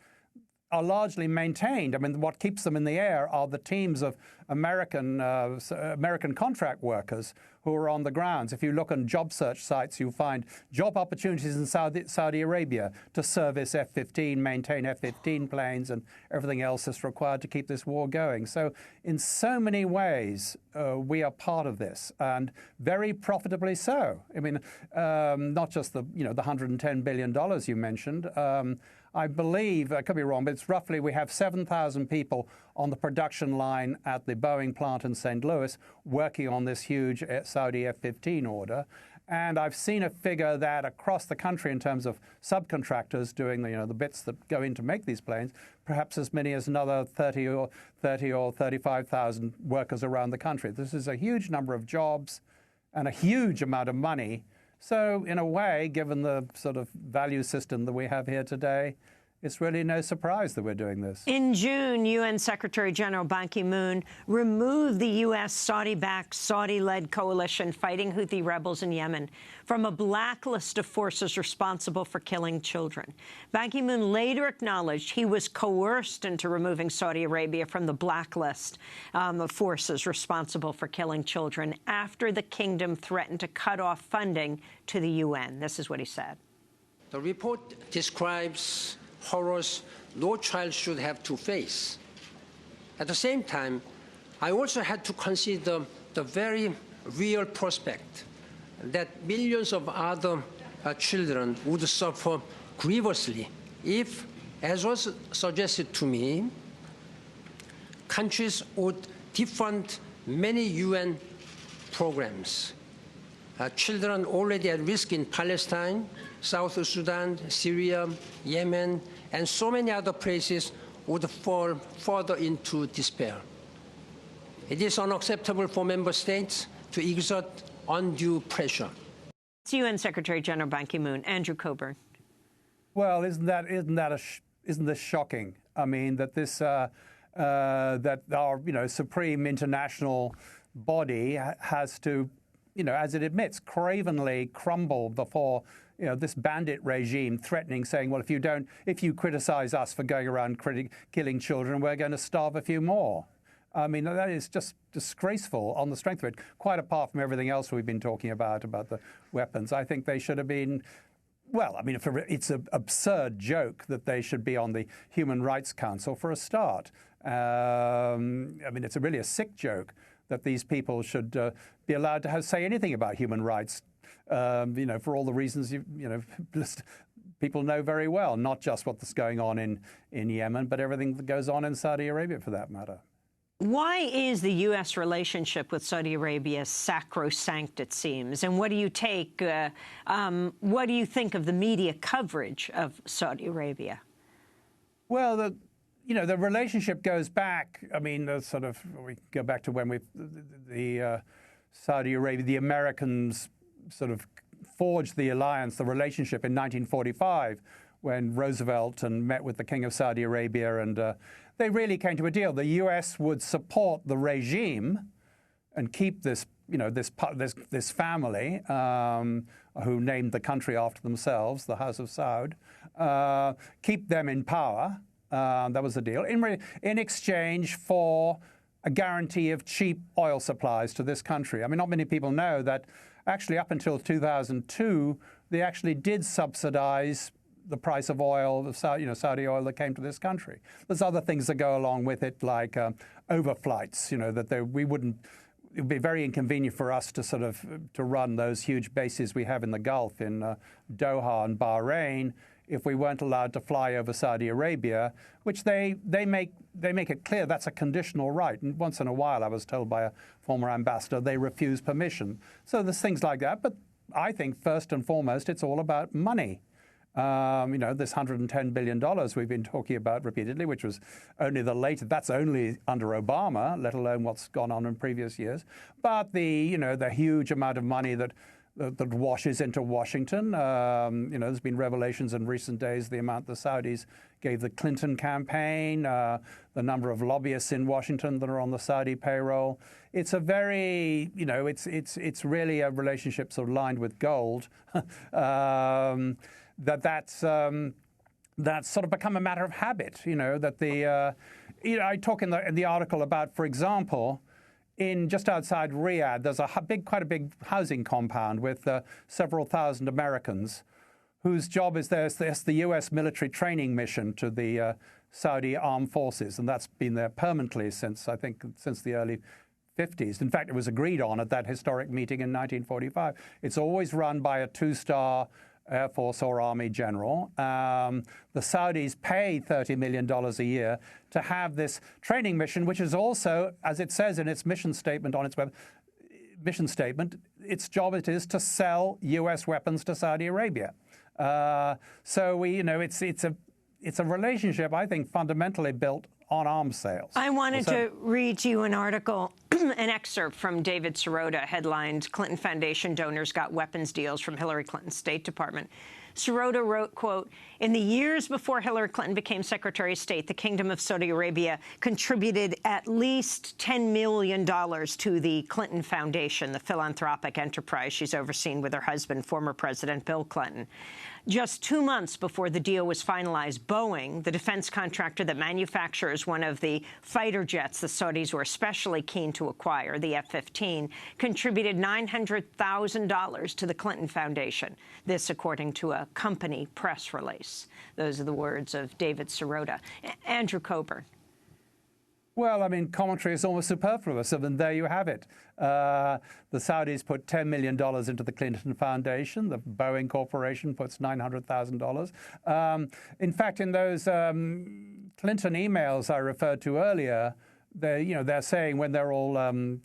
are largely maintained. I mean, what keeps them in the air are the teams of American contract workers who are on the grounds. If you look on job search sites, you'll find job opportunities in Saudi Arabia to service F-15, maintain F-15 planes and everything else that's required to keep this war going. So in so many ways, we are part of this, and very profitably so. I mean, not just the $110 billion you mentioned. I believe, I could be wrong, but it's roughly we have 7,000 people on the production line at the Boeing plant in St. Louis working on this huge Saudi F-15 order. And I've seen a figure that across the country in terms of subcontractors doing the bits that go in to make these planes, perhaps as many as another 30 or 35,000 workers around the country. This is a huge number of jobs. and a huge amount of money. So in a way, given the sort of value system that we have here today, it's really no surprise that we're doing this. In June, UN Secretary General Ban Ki-moon removed the U.S. Saudi-backed, Saudi-led coalition fighting Houthi rebels in Yemen from a blacklist of forces responsible for killing children. Ban Ki-moon later acknowledged he was coerced into removing Saudi Arabia from the blacklist of forces responsible for killing children after the kingdom threatened to cut off funding to the UN. This is what he said. The report describes horrors no child should have to face. At the same time, I also had to consider the very real prospect that millions of other children would suffer grievously if, as was suggested to me, countries would defund many UN programs. Children already at risk in Palestine, South Sudan, Syria, Yemen, and so many other places would fall further into despair. It is unacceptable for member states to exert undue pressure. It's UN Secretary General Ban Ki-moon. Andrew Coburn. Well, isn't this shocking? I mean, that this that our supreme international body has to, as it admits, cravenly crumble before this bandit regime threatening, saying, well, if you criticize us for going around killing children, we're going to starve a few more. I mean, that is just disgraceful on the strength of it, quite apart from everything else we've been talking about the weapons. I think they should have been, well, I mean, it's an absurd joke that they should be on the Human Rights Council for a start. I mean, it's really a sick joke that these people should be allowed to say anything about human rights, for all the reasons people know very well, not just what's going on in Yemen, but everything that goes on in Saudi Arabia, for that matter. Why is the U.S. relationship with Saudi Arabia sacrosanct, it seems? And what do you think of the media coverage of Saudi Arabia? Well, the relationship goes back. I mean, we go back to when the Saudi Arabia, the Americans sort of forged the alliance, the relationship in 1945, when Roosevelt met with the King of Saudi Arabia, and they really came to a deal. The U.S. would support the regime and keep this family who named the country after themselves, the House of Saud, keep them in power. That was the deal. In exchange for a guarantee of cheap oil supplies to this country. I mean, not many people know that actually up until 2002, they actually did subsidize the price of oil, Saudi oil that came to this country. There's other things that go along with it, like overflights, it would be very inconvenient for us to run those huge bases we have in the Gulf, in Doha and Bahrain, if we weren't allowed to fly over Saudi Arabia, which they make it clear that's a conditional right. And once in a while, I was told by a former ambassador, they refuse permission. So there's things like that. But I think first and foremost, it's all about money. This $110 billion we've been talking about repeatedly, which was only that's only under Obama, let alone what's gone on in previous years. But the huge amount of money that washes into Washington. There's been revelations in recent days, the amount the Saudis gave the Clinton campaign, the number of lobbyists in Washington that are on the Saudi payroll. It's a very, it's really a relationship sort of lined with gold. That's sort of become a matter of habit. I talk in the article about, for example, in just outside Riyadh, there's quite a big housing compound with several thousand Americans whose job is the U.S. military training mission to the Saudi armed forces, and that's been there permanently since the early 50s. In fact, it was agreed on at that historic meeting in 1945. It's always run by a two-star Air Force or Army general. The Saudis pay $30 million a year to have this training mission, which is also, as it says in its mission statement on its its job it is to sell U.S. weapons to Saudi Arabia. It's a relationship, I think, fundamentally built on arms sales. I wanted to read you an article An excerpt from David Sirota headlined, "Clinton Foundation donors got weapons deals from Hillary Clinton's State Department." Sirota wrote, quote, "In the years before Hillary Clinton became Secretary of State, the Kingdom of Saudi Arabia contributed at least $10 million to the Clinton Foundation, the philanthropic enterprise she's overseen with her husband, former President Bill Clinton. Just 2 months before the deal was finalized, Boeing, the defense contractor that manufactures one of the fighter jets the Saudis were especially keen to acquire, the F-15, contributed $900,000 to the Clinton Foundation. This, according to a company press release." Those are the words of David Sirota. Andrew Coburn. Well, I mean, commentary is almost superfluous, and there you have it. The Saudis put $10 million into the Clinton Foundation. The Boeing Corporation puts $900,000. In fact, in those Clinton emails I referred to earlier, they're saying when they're all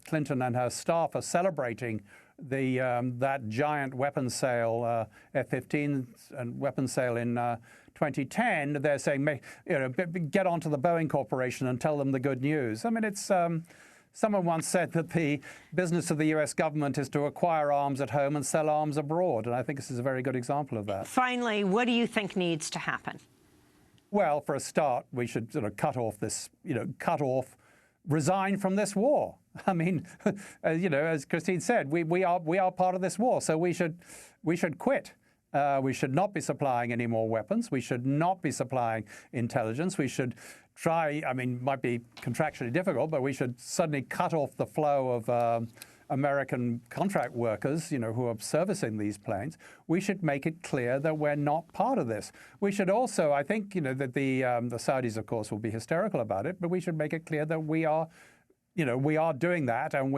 Clinton and her staff are celebrating that giant weapons sale, F-15 and weapons sale in 2010, they're saying, get onto the Boeing Corporation and tell them the good news. I mean, it's someone once said that the business of the U.S. government is to acquire arms at home and sell arms abroad, and I think this is a very good example of that. Finally, what do you think needs to happen? Well, for a start, we should sort of resign from this war. I mean, as Christine said, we are part of this war, so we should quit. We should not be supplying any more weapons. We should not be supplying intelligence. We should try, I mean, it might be contractually difficult, but we should suddenly cut off the flow of American contract workers, who are servicing these planes. We should make it clear that we're not part of this. We should also, I think, that the Saudis, of course, will be hysterical about it, but we should make it clear that we are doing that, and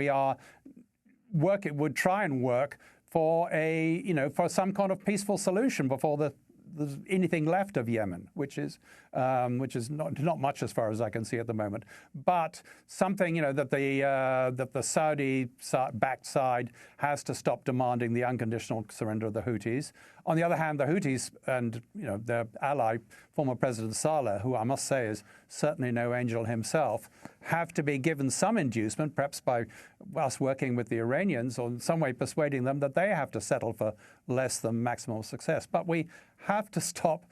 would try and work for for some kind of peaceful solution before there's anything left of Yemen, which is not much as far as I can see at the moment, but something that the Saudi-backed side has to stop demanding the unconditional surrender of the Houthis. On the other hand, the Houthis and their ally, former President Saleh, who I must say is certainly no angel himself, have to be given some inducement, perhaps by us working with the Iranians or in some way persuading them that they have to settle for less than maximal success. But we have to stop.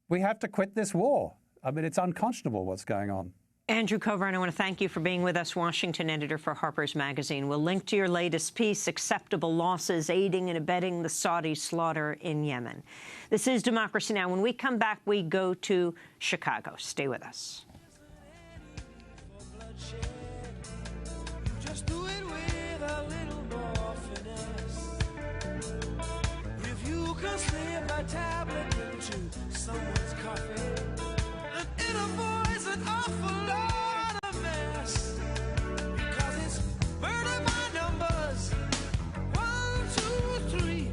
We have to quit this war. I mean, it's unconscionable what's going on. Andrew Coburn, I want to thank you for being with us, Washington editor for Harper's Magazine. We'll link to your latest piece, Acceptable Losses, Aiding and Abetting the Saudi Slaughter in Yemen. This is Democracy Now! When we come back, we go to Chicago. Stay with us. Just do it with a little more finesse. If you can slip a tablet into someone's coffee, then it avoids an awful lot of mess. Because it's murder by numbers. 1, 2, 3.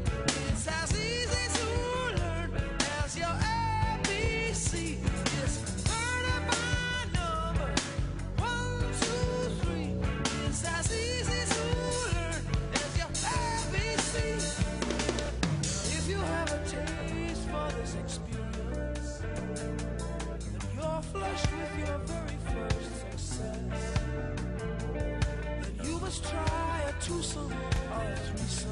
It's as easy to learn as your ABC. It's murder by numbers. 1, 2, 3. It's as easy to learn as your ABC. If you have a taste for this experience, then you're flushed with your very first success, then you must try a twosome or a threesome.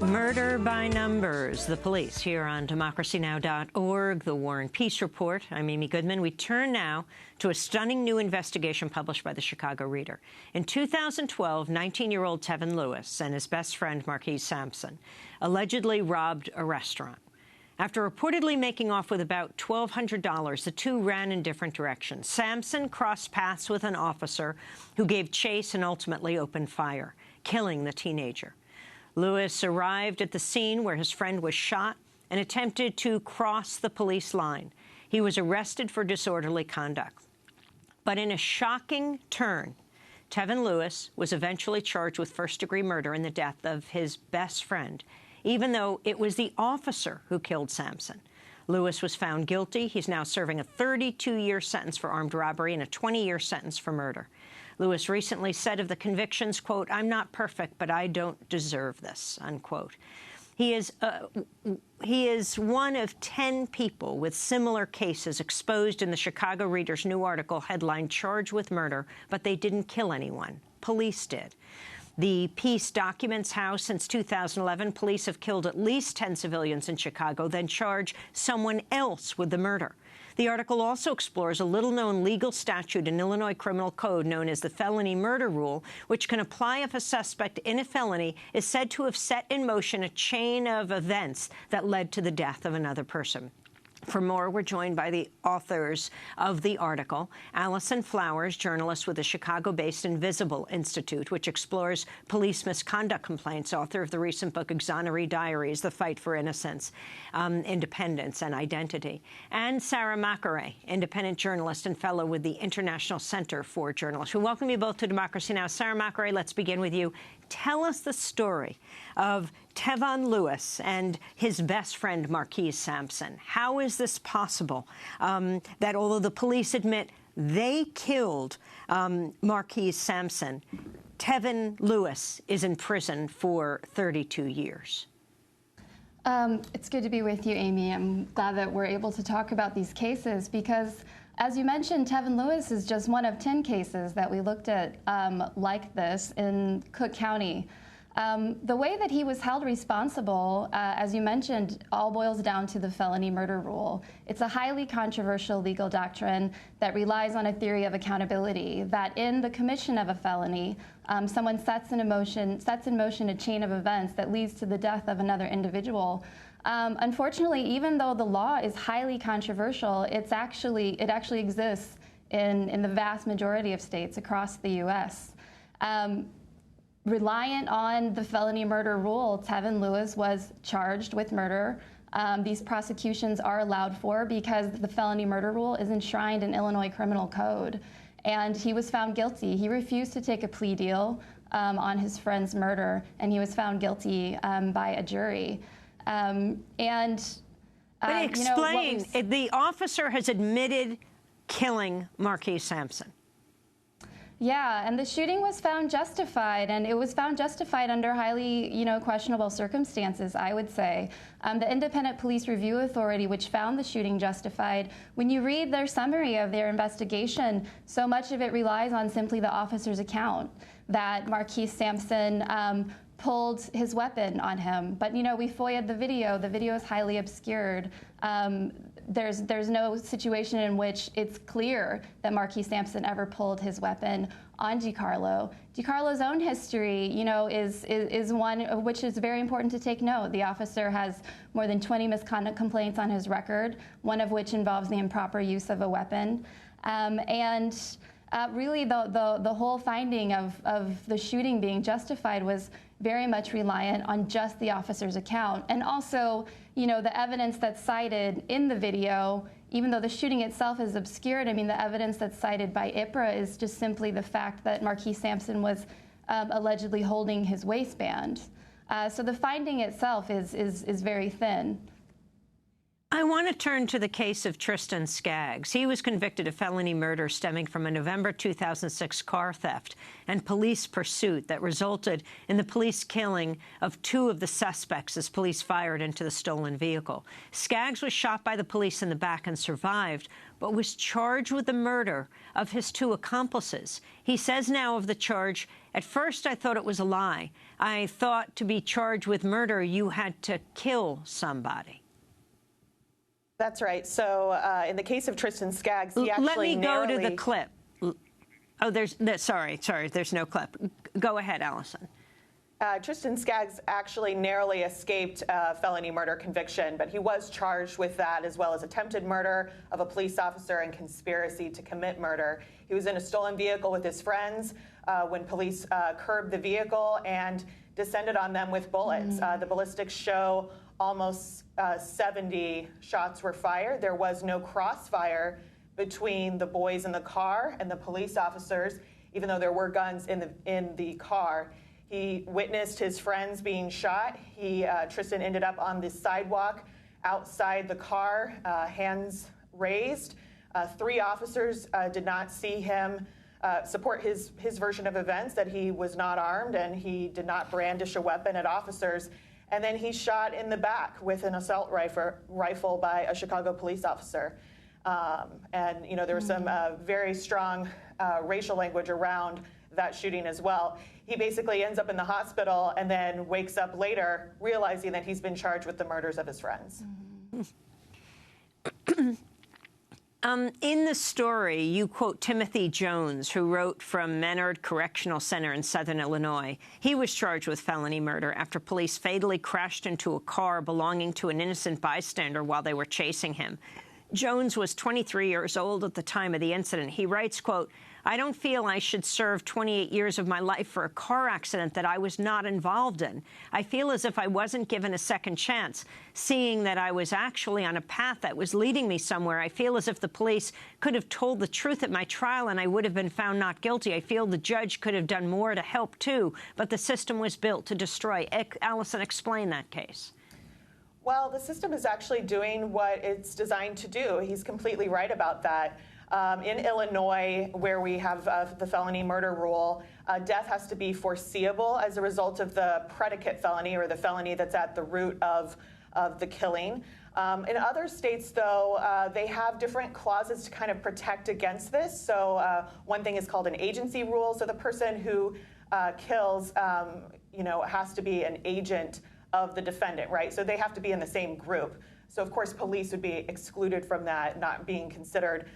Murder by Numbers, the police, here on democracynow.org, the War and Peace Report. I'm Amy Goodman. We turn now to a stunning new investigation published by the Chicago Reader. In 2012, 19-year-old Tevin Lewis and his best friend, Marquise Sampson, allegedly robbed a restaurant. After reportedly making off with about $1,200, the two ran in different directions. Sampson crossed paths with an officer who gave chase and ultimately opened fire, killing the teenager. Lewis arrived at the scene where his friend was shot and attempted to cross the police line. He was arrested for disorderly conduct. But in a shocking turn, Tevin Lewis was eventually charged with first-degree murder in the death of his best friend, even though it was the officer who killed Sampson. Lewis was found guilty. He's now serving a 32-year sentence for armed robbery and a 20-year sentence for murder. Lewis recently said of the convictions, quote, "I'm not perfect, but I don't deserve this," unquote. He is one of 10 people with similar cases exposed in the Chicago Reader's new article headline, "Charged with Murder, but They Didn't Kill Anyone. Police Did." The piece documents how, since 2011, police have killed at least 10 civilians in Chicago, then charge someone else with the murder. The article also explores a little-known legal statute in Illinois Criminal Code known as the felony murder rule, which can apply if a suspect in a felony is said to have set in motion a chain of events that led to the death of another person. For more, we're joined by the authors of the article, Allison Flowers, journalist with the Chicago-based Invisible Institute, which explores police misconduct complaints, author of the recent book Exoneree Diaries, The Fight for Innocence, Independence and Identity, and Sarah McAree, independent journalist and fellow with the International Center for Journalists. We welcome you both to Democracy Now! Sarah McAree, let's begin with you. Tell us the story of Tevon Lewis and his best friend, Marquise Sampson. How is this possible that although the police admit they killed Marquise Sampson, Tevon Lewis is in prison for 32 years? It's good to be with you, Amy. I'm glad that we're able to talk about these cases because, as you mentioned, Tevon Lewis is just one of 10 cases that we looked at like this in Cook County. The way that he was held responsible, as you mentioned, all boils down to the felony murder rule. It's a highly controversial legal doctrine that relies on a theory of accountability, that in the commission of a felony, someone sets in motion a chain of events that leads to the death of another individual. Unfortunately, even though the law is highly controversial, it actually exists in the vast majority of states across the U.S. Reliant on the felony murder rule, Tevon Lewis was charged with murder. These prosecutions are allowed for because the felony murder rule is enshrined in Illinois Criminal Code. And he was found guilty. He refused to take a plea deal on his friend's murder, and he was found guilty by a jury. But explain, the officer has admitted killing Marquise Sampson. Yeah, and the shooting was found justified, and it was found justified under highly, questionable circumstances, I would say. The Independent Police Review Authority, which found the shooting justified, when you read their summary of their investigation, so much of it relies on simply the officer's account that Marquise Sampson pulled his weapon on him. But, we FOIA'd the video. The video is highly obscured. There's no situation in which it's clear that Marquise Sampson ever pulled his weapon on DiCarlo. DiCarlo's own history, is one of which is very important to take note. The officer has more than 20 misconduct complaints on his record, one of which involves the improper use of a weapon. Really, the whole finding of the shooting being justified was very much reliant on just the officer's account. And also, the evidence that's cited in the video, even though the shooting itself is obscured, the evidence that's cited by IPRA is just simply the fact that Marquise Sampson was allegedly holding his waistband. So the finding itself is very thin. I want to turn to the case of Tristan Skaggs. He was convicted of felony murder stemming from a November 2006 car theft and police pursuit that resulted in the police killing of 2 of the suspects as police fired into the stolen vehicle. Skaggs was shot by the police in the back and survived, but was charged with the murder of his 2 accomplices. He says now of the charge, "At first I thought it was a lie. I thought to be charged with murder, you had to kill somebody." That's right. So in the case of Tristan Skaggs, he actually Let me go to the clip. Oh, sorry, there's no clip. Go ahead, Allison. Tristan Skaggs actually narrowly escaped a felony murder conviction, but he was charged with that as well as attempted murder of a police officer and conspiracy to commit murder. He was in a stolen vehicle with his friends when police curbed the vehicle and descended on them with bullets. The ballistics show almost 70 shots were fired. There was no crossfire between the boys in the car and the police officers, even though there were guns in the car. He witnessed his friends being shot. Tristan ended up on the sidewalk outside the car, hands raised. 3 officers did not see him support his version of events, that he was not armed and he did not brandish a weapon at officers. and then he's shot in the back with an assault rifle by a Chicago police officer. And, you know, there was some very strong racial language around that shooting as well. He basically ends up in the hospital and then wakes up later realizing that he's been charged with the murders of his friends. In the story, you quote Timothy Jones, who wrote from Menard Correctional Center in southern Illinois. He was charged with felony murder after police fatally crashed into a car belonging to an innocent bystander while they were chasing him. Jones was 23 years old at the time of the incident. He writes, quote, "I don't feel I should serve 28 years of my life for a car accident that I was not involved in. I feel as if I wasn't given a second chance. Seeing that I was actually on a path that was leading me somewhere, I feel as if the police could have told the truth at my trial and I would have been found not guilty. I feel the judge could have done more to help, too, but the system was built to destroy." Allison, explain that case. Well, the system is actually doing what it's designed to do. He's completely right about that. In Illinois, where we have the felony murder rule, death has to be foreseeable as a result of the predicate felony or the felony that's at the root of the killing. In other states, though, they have different clauses to kind of protect against this. So one thing is called an agency rule. So the person who kills, you know, has to be an agent of the defendant, right? So they have to be in the same group. So, of course, police would be excluded from that, not being considered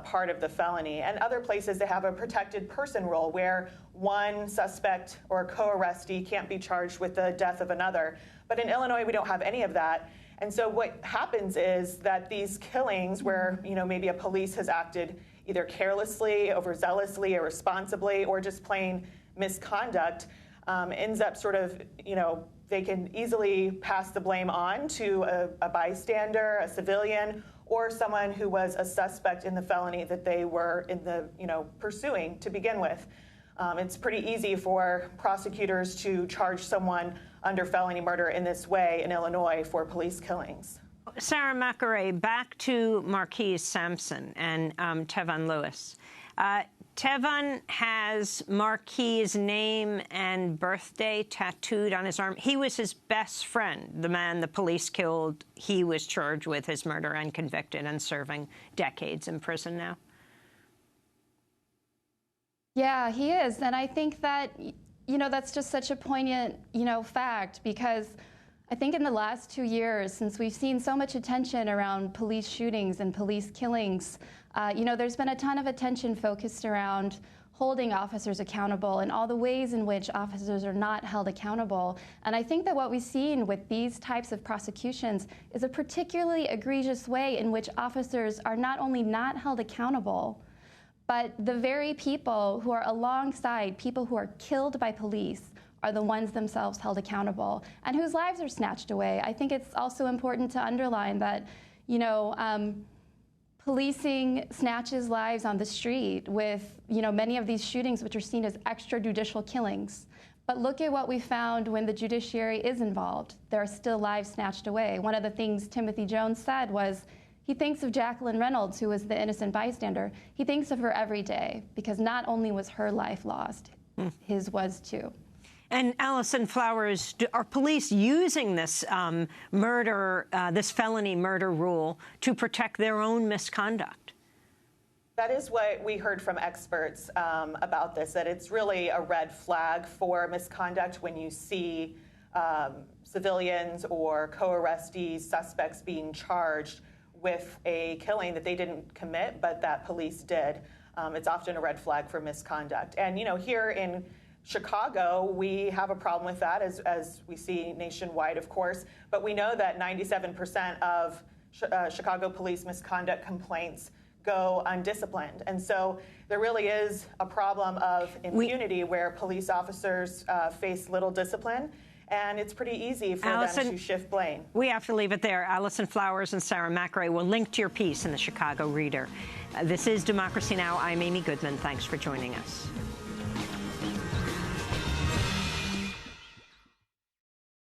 part of the felony. And other places, they have a protected person rule where one suspect or co-arrestee can't be charged with the death of another. But in Illinois, we don't have any of that. And so what happens is that these killings where, you know, maybe a police has acted either carelessly, overzealously, irresponsibly, or just plain misconduct, ends up sort of, you know, they can easily pass the blame on to a bystander, a civilian, or someone who was a suspect in the felony that they were in the, you know, pursuing to begin with. It's pretty easy for prosecutors to charge someone under felony murder in this way in Illinois for police killings. Sarah McAree, back to Marquise Sampson and Tevon Lewis. Tevon has Marquis' name and birthday tattooed on his arm. He was his best friend, the man the police killed. He was charged with his murder and convicted and serving decades in prison now. Yeah, he is. And I think that, you know, that's just such a poignant, you know, fact, because I think in the last 2 years, since we've seen so much attention around police shootings and police killings, you know, there's been a ton of attention focused around holding officers accountable and all the ways in which officers are not held accountable. And I think that what we've seen with these types of prosecutions is a particularly egregious way in which officers are not only not held accountable, but the very people who are alongside people who are killed by police are the ones themselves held accountable and whose lives are snatched away. I think it's also important to underline that, you know, policing snatches lives on the street with, you know, many of these shootings which are seen as extrajudicial killings. But look at what we found when the judiciary is involved. There are still lives snatched away. One of the things Timothy Jones said was he thinks of Jacqueline Reynolds, who was the innocent bystander. He thinks of her every day because not only was her life lost, his was too. And Allison Flowers, are police using this this felony murder rule to protect their own misconduct? That is what we heard from experts about this, that it's really a red flag for misconduct when you see civilians or co-arrestees, suspects being charged with a killing that they didn't commit, but that police did. It's often a red flag for misconduct. And, you know, here in Chicago, we have a problem with that, as we see nationwide, of course. But we know that 97% of Chicago police misconduct complaints go undisciplined. And so there really is a problem of impunity where police officers face little discipline. And it's pretty easy for them to shift blame. We have to leave it there. Allison Flowers and Sarah McAree will link to your piece in the Chicago Reader. This is Democracy Now! I'm Amy Goodman. Thanks for joining us.